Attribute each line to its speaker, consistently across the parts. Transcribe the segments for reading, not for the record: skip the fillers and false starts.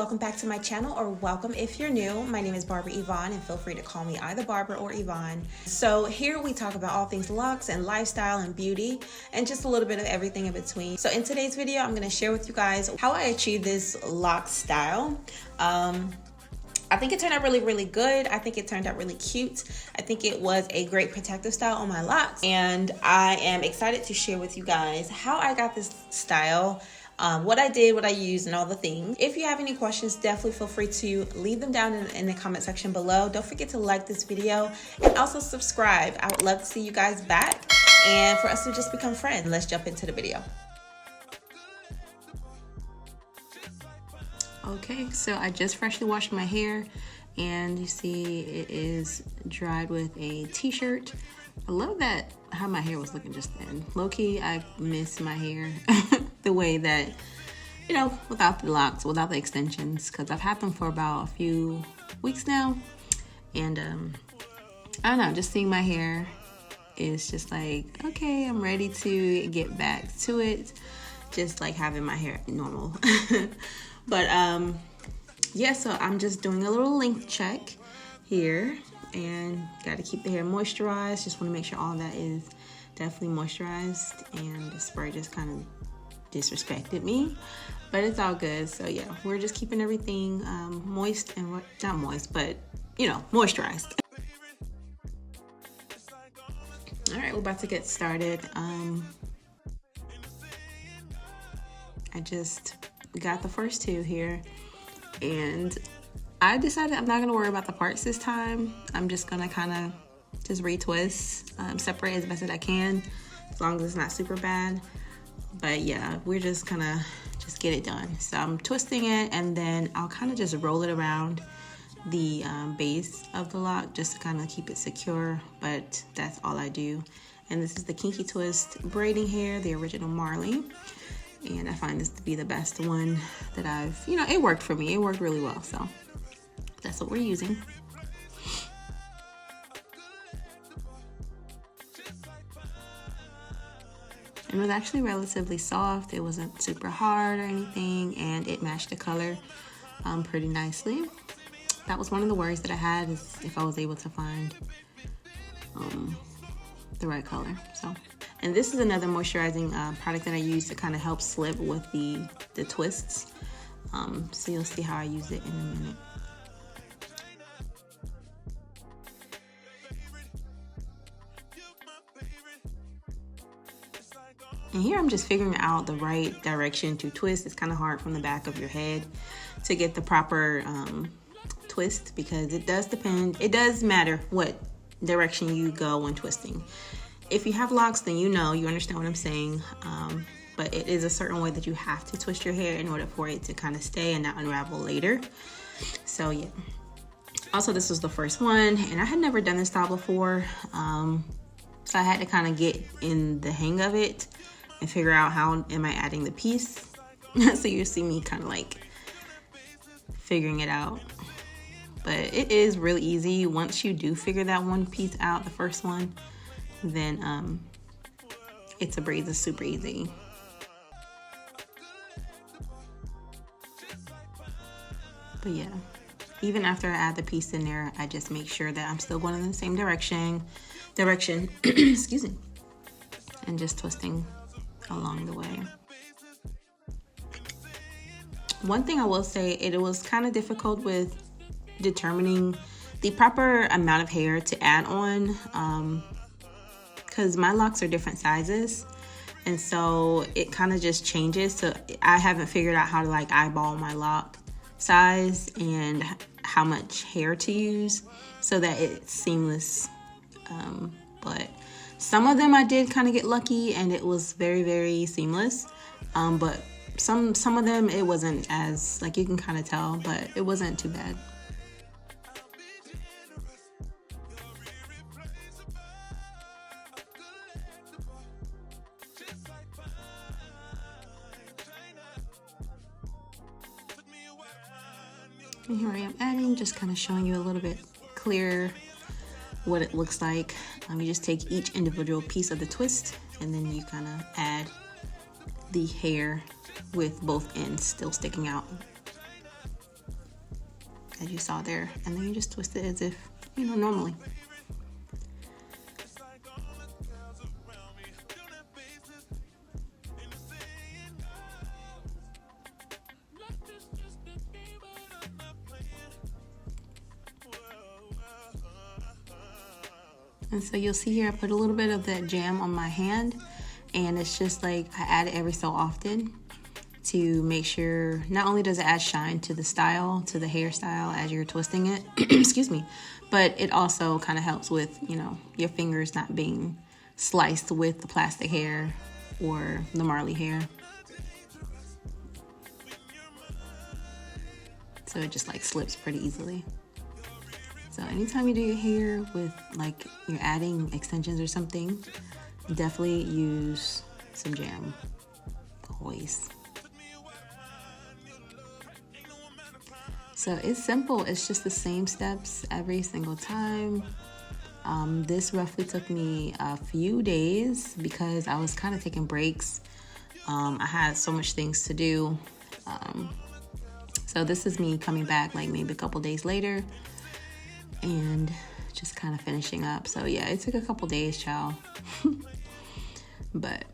Speaker 1: welcome back to my channel, or welcome if you're new. My name is Barber Yvonne, and feel free to call me either Barber or Yvonne. So here we talk about all things locks and lifestyle and beauty and just a little bit of everything in between. So in today's video, I'm going to share with you guys how I achieved this lock style. I think it turned out really good. I think it turned out really cute. I think it was a great protective style on my locks, and I am excited to share with you guys how I got this style, what I did, what I used, and all the things. If you have any questions, definitely feel free to leave them down in the comment section below. Don't forget to like this video and also subscribe. I would love to see you guys back and for us to just become friends. Let's jump into the video. Okay, so I just freshly washed my hair, and you see it is dried with a t-shirt. I love that how my hair was looking just then. Low-key, I miss my hair the way that, you know, without the locks, without the extensions, because I've had them for about a few weeks now. And I don't know, just seeing my hair is just like, okay, I'm ready to get back to it. Just like having my hair normal. But yeah, so I'm just doing a little length check here, and got to keep the hair moisturized. Just want to make sure all that is definitely moisturized, and the spray just kind of disrespected me, but it's all good. So yeah, we're just keeping everything moist and not moist, but you know, moisturized. All right, we're about to get started. I just got the first two here, and I decided I'm not gonna worry about the parts this time. I'm just gonna kind of just retwist, separate as best as I can, as long as it's not super bad. But yeah, we're just gonna just get it done. So I'm twisting it, and then I'll kind of just roll it around the base of the lock just to kind of keep it secure, but that's all I do. And this is the Kinky Twist braiding hair, the original Marley. And I find this to be the best one that I've, you know, it worked for me. It worked really well, so that's what we're using. And it was actually relatively soft. It wasn't super hard or anything, and it matched the color pretty nicely. That was one of the worries that I had, is if I was able to find the right color. So, and this is another moisturizing product that I use to kind of help slip with the twists. So you'll see how I use it in a minute. And here I'm just figuring out the right direction to twist. It's kind of hard from the back of your head to get the proper twist, because it does depend, it does matter what direction you go when twisting. If you have locks, then you understand what I'm saying. But it is a certain way that you have to twist your hair in order for it to kind of stay and not unravel later. So yeah. Also, this was the first one, and I had never done this style before. So I had to kind of get in the hang of it and figure out how am I adding the piece. So you see me kind of like figuring it out. But it is really easy. Once you do figure that one piece out, the first one, then it's a breeze. It's super easy. But yeah, even after I add the piece in there, I just make sure that I'm still going in the same direction, excuse me, and just twisting along the way. One thing I will say, it was kind of difficult with determining the proper amount of hair to add on, because my locks are different sizes, and so it kind of just changes. So I haven't figured out how to like eyeball my lock size and how much hair to use so that it's seamless. But some of them I did kind of get lucky, and it was very seamless. But some of them it wasn't as, like, you can kind of tell, but it wasn't too bad. And here I am adding, just kind of showing you a little bit clearer what it looks like. You just take each individual piece of the twist, and then you kind of add the hair with both ends still sticking out. as you saw there, and then you just twist it as if, you know, normally. And so you'll see here I put a little bit of that jam on my hand, and it's just like I add it every so often to make sure not only does it add shine to the style, to the hairstyle as you're twisting it, excuse me, but it also kind of helps with, you know, your fingers not being sliced with the plastic hair or the Marley hair. So it just like slips pretty easily. So anytime you do your hair with like you're adding extensions or something, definitely use some jam always. So it's simple, it's just the same steps every single time. This roughly took me a few days because I was kind of taking breaks. I had so much things to do. So this is me coming back like maybe a couple days later and just kind of finishing up. So yeah, it took a couple days, child. But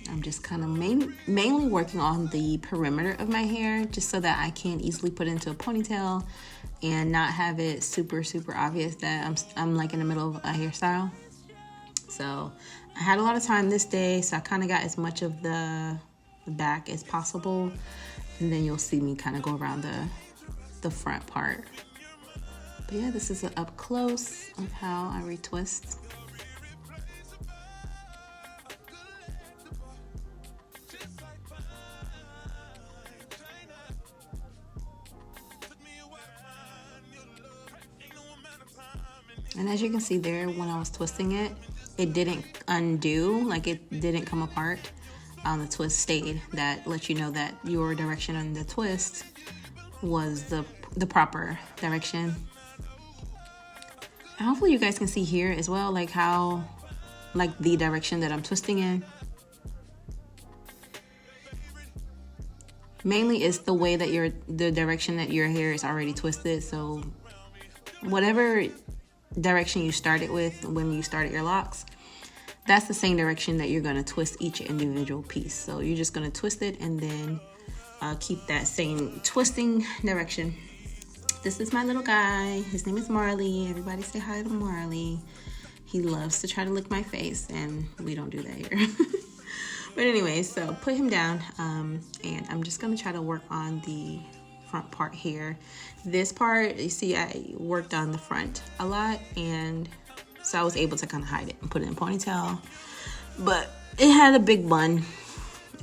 Speaker 1: I'm just kind of mainly working on the perimeter of my hair just so that I can easily put it into a ponytail and not have it super obvious that I'm like in the middle of a hairstyle. So I had a lot of time this day, so I kind of got as much of the back as possible, and then you'll see me kind of go around the front part. But yeah, this is an up close of how I retwist. And as you can see there, when I was twisting it, it didn't undo, like it didn't come apart. The twist stayed. That lets you know that your direction on the twist was the proper direction. And hopefully you guys can see here as well, like how, like the direction that I'm twisting in. Mainly it's the way that the direction that your hair is already twisted. So whatever direction you started with when you started your locks, that's the same direction that you're going to twist each individual piece. So you're just going to twist it and then keep that same twisting direction. This is my little guy. His name is Marley. Everybody say hi to Marley. He loves to try to lick my face, and we don't do that here. But anyway, so put him down, and I'm just going to try to work on the front part here. This part, you see, I worked on the front a lot, and so I was able to kind of hide it and put it in a ponytail. But it had a big bun,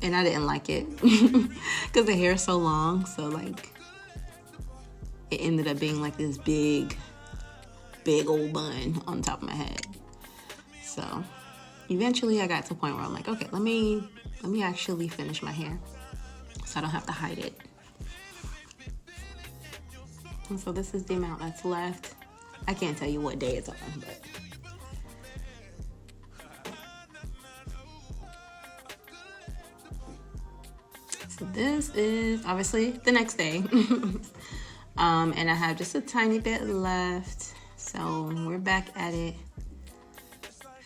Speaker 1: and I didn't like it because the hair is so long. So like, it ended up being like this big old bun on top of my head. So eventually I got to a point where I'm like, okay, let me actually finish my hair so I don't have to hide it. And so this is the amount that's left. I can't tell you what day it's on, but so this is obviously the next day. And I have just a tiny bit left. So we're back at it,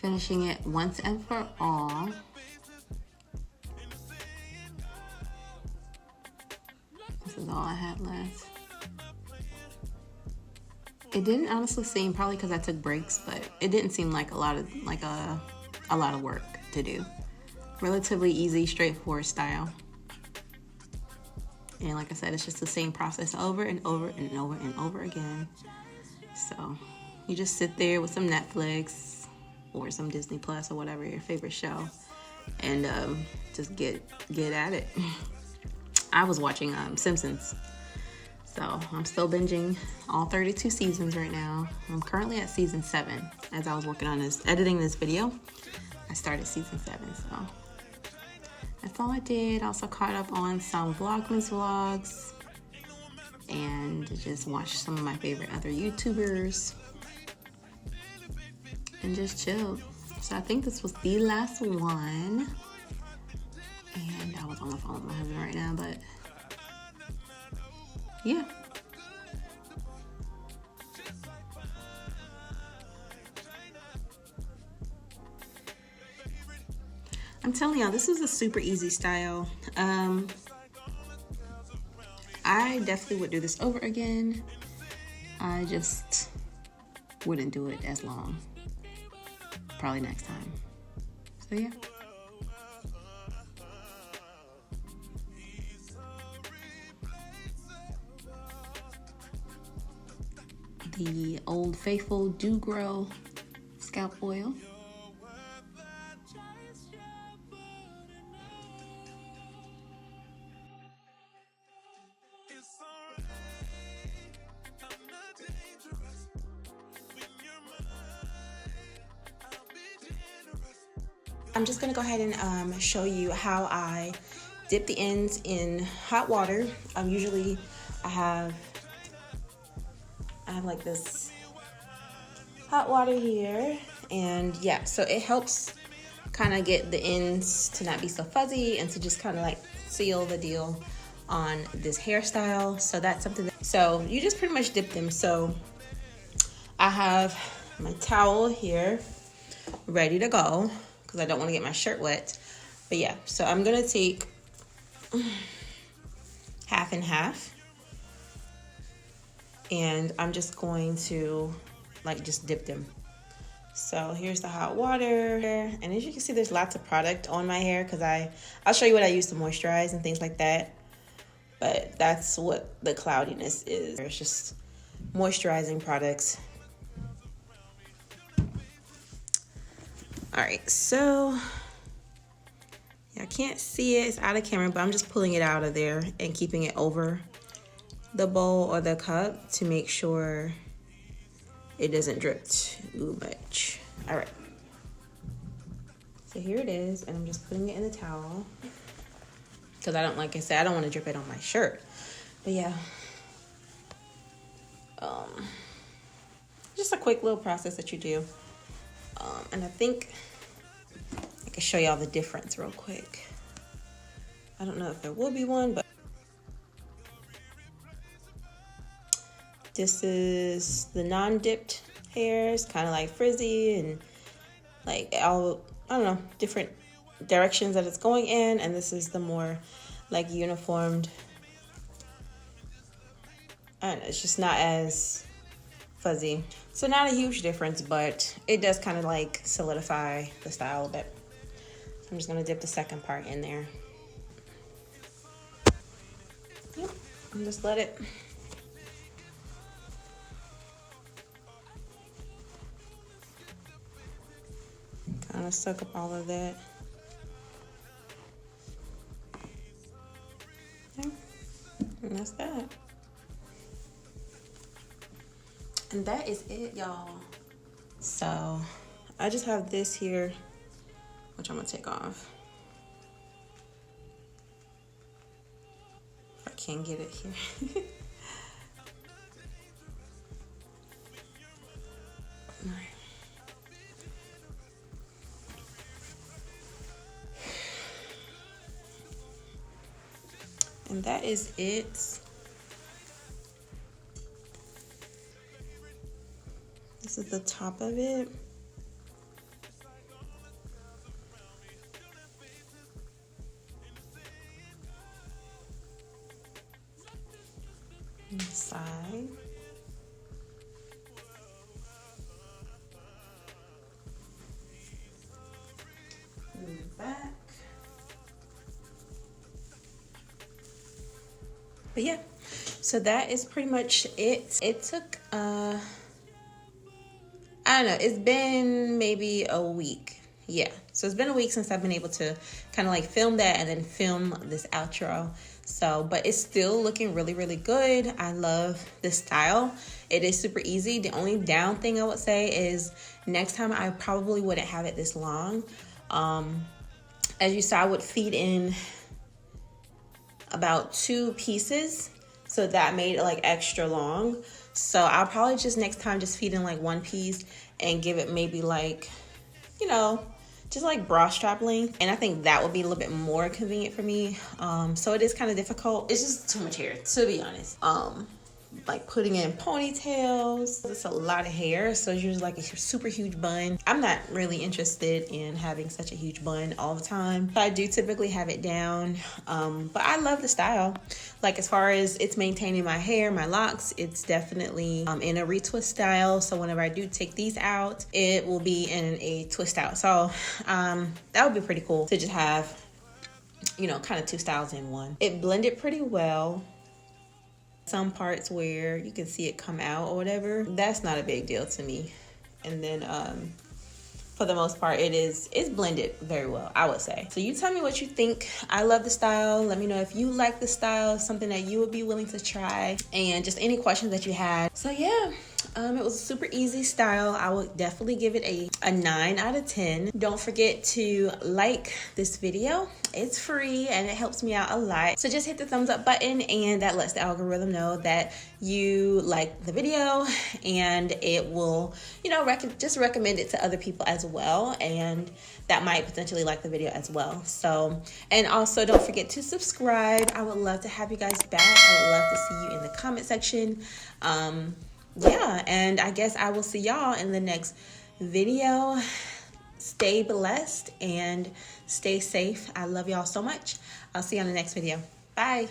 Speaker 1: finishing it once and for all. This is all I had left. It didn't honestly seem, probably because I took breaks, but it didn't seem like a lot of work to do. Relatively easy, straightforward style. And like I said, it's just the same process over and over and over and over again. So you just sit there with some Netflix or some Disney Plus or whatever your favorite show, and just get at it. I was watching Simpsons, so I'm still binging all 32 seasons right now. I'm currently at season 7. As I was working on editing this video, I started season 7. So that's all I did. Also caught up on some Vlogmas vlogs and just watched some of my favorite other YouTubers and just chilled. So I think this was the last one. And I was on the phone with my husband right now, but yeah. I'm telling y'all, this is a super easy style. I definitely would do this over again. I just wouldn't do it as long. Probably next time. So yeah. The Old Faithful Do Grow scalp oil. I'm just gonna go ahead and show you how I dip the ends in hot water. Usually I have like this hot water here, and yeah, so it helps kind of get the ends to not be so fuzzy and to just kind of like seal the deal on this hairstyle. So that's something that, so you just pretty much dip them. So I have my towel here ready to go because I don't want to get my shirt wet. But yeah, so I'm gonna take half and half, and I'm just going to like just dip them. So here's the hot water, and as you can see, there's lots of product on my hair because I'll show you what I use to moisturize and things like that. But that's what the cloudiness is. It's just moisturizing products. All right, so yeah, I can't see it, it's out of camera, but I'm just pulling it out of there and keeping it over the bowl or the cup to make sure it doesn't drip too much. All right, so here it is, and I'm just putting it in the towel because I don't, like I said, I don't want to drip it on my shirt. But yeah, just a quick little process that you do. And I think I can show y'all the difference real quick. I don't know if there will be one, but this is the non-dipped hairs, kind of like frizzy and like all, I don't know, different directions that it's going in. And this is the more like uniformed. I don't know, it's just not as fuzzy. So not a huge difference, but it does kind of like solidify the style a bit. So I'm just gonna dip the second part in there. Yep, and just let it kind of soak up all of that. Okay. And that's that. And that is it, y'all. So I just have this here, which I'm gonna take off. If I can get it here. All right. And that is it. This is the top of it. And the side. And the back. But yeah, so that is pretty much it. It took I don't know, it's been maybe a week. Yeah, so it's been a week since I've been able to kind of like film that and then film this outro. So, but it's still looking really, really good. I love this style. It is super easy. The only down thing I would say is next time I probably wouldn't have it this long. As you saw, I would feed in about 2 pieces. So that made it like extra long. So I'll probably just next time just feed in like 1 piece and give it maybe like, you know, just like bra strap length, and I think that would be a little bit more convenient for me. So it is kind of difficult. It's just too much hair, to be honest. Like putting in ponytails, it's a lot of hair, so it's usually like a super huge bun. I'm not really interested in having such a huge bun all the time, so I do typically have it down. But I love the style. Like as far as it's maintaining my hair, my locks, it's definitely in a retwist style. So whenever I do take these out, it will be in a twist out. So that would be pretty cool to just have, you know, kind of two styles in one. It blended pretty well. Some parts where you can see it come out or whatever, that's not a big deal to me. And then for the most part, it's blended very well, I would say. So you tell me what you think. I love the style. Let me know if you like the style, something that you would be willing to try, and just any questions that you had. So yeah, it was a super easy style. I would definitely give it a 9 out of 10. Don't forget to like this video. It's free and it helps me out a lot. So just hit the thumbs up button, and that lets the algorithm know that you like the video, and it will, you know, just recommend it to other people as well, and that might potentially like the video as well. So, and also don't forget to subscribe. I would love to have you guys back. I would love to see you in the comment section. Yeah, and I guess I will see y'all in the next video. Stay blessed and stay safe. I love y'all so much. I'll see you on the next video. Bye.